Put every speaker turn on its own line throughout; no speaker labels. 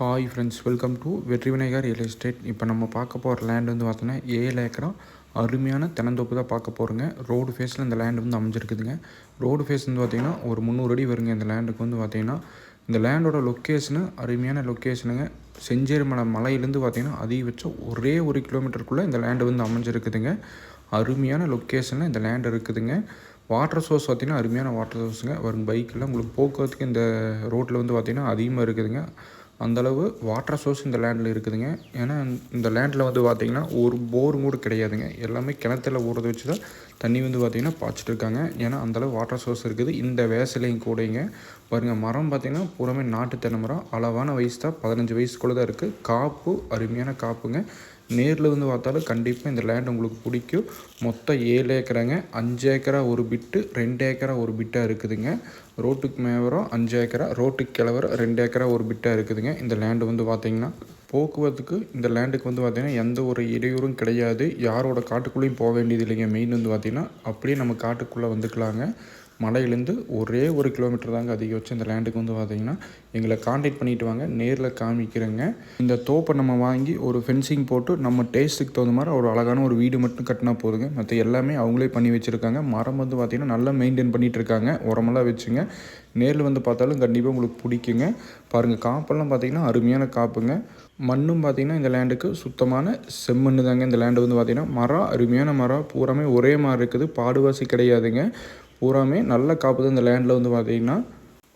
Hi friends, welcome to வெற்றி Vinayagar real estate. இப்போ நம்ம பார்க்க போகிற லேண்ட் வந்து பார்த்தீங்கன்னா 7 ஏக்கரா அருமையான தென்னந்தோப்பு தான் பார்க்க போகிறோங்க. ரோடு ஃபேஸில் இந்த லேண்டு வந்து அமைஞ்சிருக்குதுங்க. ரோடு ஃபேஸ் வந்து பார்த்திங்கன்னா ஒரு 300 அடி வருங்க. இந்த லேண்டுக்கு வந்து பார்த்திங்கன்னா இந்த லேண்டோட லொக்கேஷனு அருமையான லொக்கேஷனுங்க. செஞ்சேரி மலையிலேருந்து பார்த்திங்கன்னா அதிகபட்சம் ஒரே 1 கிலோமீட்டருக்குள்ளே இந்த லேண்டு வந்து அமைஞ்சிருக்குதுங்க. அருமையான லொக்கேஷனில் இந்த லேண்ட் இருக்குதுங்க. வாட்டர் சோர்ஸ் பார்த்திங்கன்னா அருமையான வாட்டர் சோர்ஸுங்க. வரும் பைக்கெலாம் உங்களுக்கு போக்குவரத்துக்கு இந்த ரோட்டில் வந்து பார்த்திங்கன்னா அதிகமாக இருக்குதுங்க. அந்தளவு வாட்டர் சோர்ஸ் இந்த லேண்டில் இருக்குதுங்க. ஏன்னா இந்த லேண்டில் வந்து பார்த்திங்கன்னா ஒரு போரும் கூட கிடையாதுங்க. எல்லாமே கிணத்துல ஊறத வச்சு தான் தண்ணி வந்து பார்த்திங்கன்னா பாய்ச்சிட்டு இருக்காங்க. ஏன்னா அந்தளவு வாட்டர் சோர்ஸ் இருக்குது. இந்த வேசலையும் கூடங்க பாருங்கள், மரம் பார்த்திங்கன்னா பூராமே நாட்டு தென்னை மரம். அளவான வயசு தான், 15 வயசுக்குள்ளே தான் இருக்குது. காப்பு அருமையான காப்புங்க. நேரில் வந்து பார்த்தாலும் கண்டிப்பாக இந்த லேண்ட் உங்களுக்கு பிடிக்கும். மொத்தம் 7 ஏக்கராங்க. 5 ஏக்கரா ஒரு பிட்டு, 2 ஏக்கரா ஒரு பிட்டாக இருக்குதுங்க. ரோட்டுக்கு மேவரம் 5 ஏக்கரா, ரோட்டுக்கு கிளவர 2 ஏக்கரா ஒரு பிட்டாக இருக்குதுங்க. இந்த லேண்டு வந்து பார்த்திங்கன்னா போக்குவரத்துக்கு இந்த லேண்டுக்கு வந்து பார்த்திங்கன்னா எந்த ஒரு இடையூறும் கிடையாது. யாரோட காட்டுக்குள்ளேயும் போக வேண்டியது இல்லைங்க. மெயின் வந்து பார்த்திங்கன்னா அப்படியே நம்ம காட்டுக்குள்ளே வந்துக்கலாங்க. மலையிலேருந்து ஒரே 1 கிலோமீட்டர் தாங்க அதிகபட்சம் இந்த லேண்டுக்கு வந்து பார்த்திங்கன்னா. எங்களை காண்டாக்ட் பண்ணிவிட்டு வாங்க, நேரில் காமிக்கிறேங்க. இந்த தோப்பை நம்ம வாங்கி ஒரு ஃபென்சிங் போட்டு நம்ம டேஸ்ட்டுக்கு தகுந்த மாதிரி ஒரு அழகான ஒரு வீடு மட்டும் கட்டினா போதுங்க. மற்ற எல்லாமே அவங்களே பண்ணி வச்சுருக்காங்க. மரம் வந்து பார்த்திங்கன்னா நல்லா மெயின்டைன் பண்ணிகிட்ருக்காங்க. உரமெல்லாம் வச்சுங்க. நேரில் வந்து பார்த்தாலும் கண்டிப்பாக உங்களுக்கு பிடிக்குங்க. பாருங்கள், காப்பெல்லாம் பார்த்திங்கன்னா அருமையான காப்புங்க. மண்ணும் பார்த்திங்கன்னா இந்த லேண்டுக்கு சுத்தமான செம்மண்ணு தாங்க. இந்த லேண்டு வந்து பார்த்திங்கன்னா மரம் அருமையான மரம் பூராமே ஒரே மாதிரி இருக்குது. பாடுவாசி கிடையாதுங்க. பூராமே நல்ல காப்பு தான் இந்த லேண்டில் வந்து பார்த்திங்கன்னா.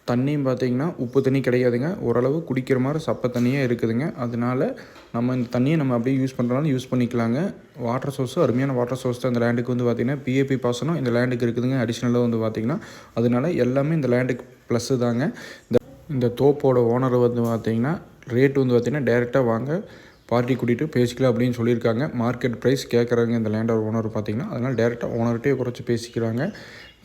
தண்ணியும் பார்த்திங்கன்னா உப்பு தண்ணி கிடையாதுங்க. ஓரளவு குடிக்கிற மாதிரி சப்பை தண்ணியாக இருக்குதுங்க. அதனால் நம்ம இந்த தண்ணியை நம்ம அப்படியே யூஸ் பண்ணுறனாலும் யூஸ் பண்ணிக்கலாங்க. வாட்டர் சோர்ஸு அருமையான வாட்டர் சோர்ஸ் தான் இந்த லேண்டுக்கு வந்து பார்த்திங்கன்னா. பிஏபி பாசனம் இந்த லேண்டுக்கு இருக்குதுங்க. அடிஷ்னலாக வந்து பார்த்திங்கன்னா அதனால எல்லாமே இந்த லேண்டுக்கு ப்ளஸ்ஸு தாங்க. இந்த தோப்போட ஓனர் வந்து பார்த்திங்கன்னா ரேட் வந்து பார்த்திங்கன்னா டைரெக்டாக வாங்க பார்ட்டி கூட்டிகிட்டு பேசிக்கலாம் அப்படின்னு சொல்லியிருக்காங்க. மார்க்கெட் ப்ரைஸ் கேட்குறாங்க இந்த லேண்டோட ஓனர் பார்த்திங்கன்னா. அதனால் டேரெக்டாக ஓனர்கிட்டே குறைச்சி பேசிக்கிறாங்க.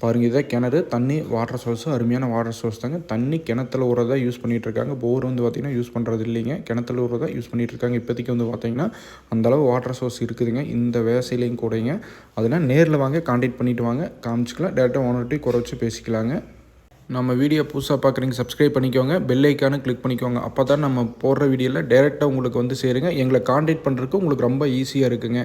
பாருங்கள், இதான் கிணறு. தண்ணி வாட்டர் சோர்ஸு அருமையான வாட்டர் சோர்ஸ் தாங்க. தண்ணி கிணத்துல ஊறதா யூஸ் பண்ணிகிட்ருக்காங்க. போர் வந்து பார்த்திங்கன்னா யூஸ் பண்ணுறது இல்லைங்க. கிணத்துல ஊறதா யூஸ் பண்ணிகிட்ருக்காங்க. இப்போதைக்கு வந்து பார்த்திங்கன்னா அந்தளவு வாட்டர் சோர்ஸ் இருக்குதுங்க இந்த வேசையிலையும் கூடங்க. அதனால் நேரில் வாங்க, கான்டாக்ட் பண்ணிவிட்டு வாங்க, காமிச்சிக்கலாம். டேரெக்டாக ஓனர்கிட்டே குறைச்சி பேசிக்கலாங்க. நம்ம வீடியோ புதுசாக பார்க்குறீங்க, சப்ஸ்கிரைப் பண்ணிக்கோங்க. பெல் ஐக்கானு கிளிக் பண்ணிக்கோங்க. அப்போ தான் நம்ம போடுற வீடியோவில் டேரெக்டாக உங்களுக்கு வந்து சேருங்க. எங்களை கான்டாக்ட் பண்ணுறதுக்கு உங்களுக்கு ரொம்ப ஈஸியாக இருக்குங்க.